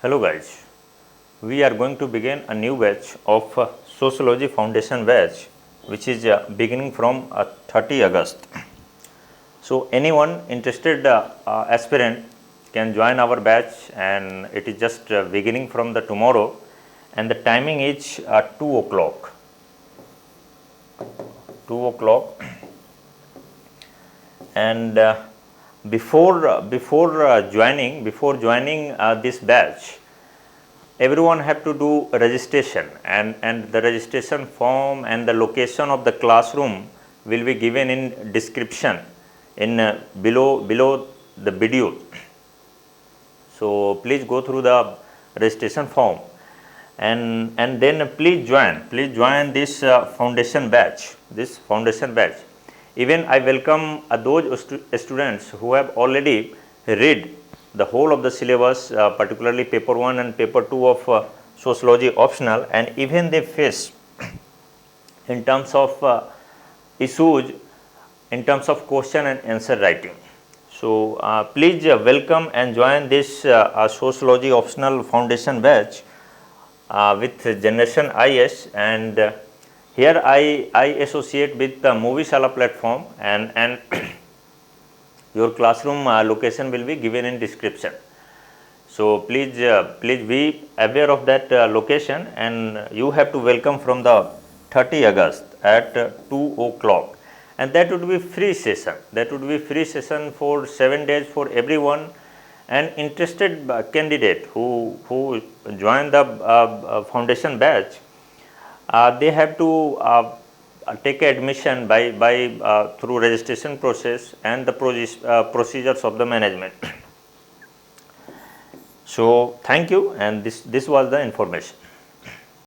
Hello guys, we are going to begin a new batch of Sociology Foundation batch which is beginning from 30 August. So anyone interested aspirant can join our batch, and it is just beginning from the tomorrow, and the timing is 2 o'clock. 2 o'clock, and before joining this batch, everyone have to do registration, and the registration form and the location of the classroom will be given in description in below the video. So please go through the registration form, and then please join this foundation batch. Even I welcome those students who have already read the whole of the syllabus, particularly paper 1 and paper 2 of sociology optional, and even they face in terms of issues in terms of question and answer writing. So please welcome and join this sociology optional foundation batch with generation IS, and here I associate with the mobishala platform, and your classroom location will be given in description. So please be aware of that location, and you have to welcome from the 30 August at 2 o'clock, and that would be free session for 7 days for everyone. And interested candidate who join the foundation batch, they have to take admission by through registration process and the procedures of the management. So thank you, and this was the information.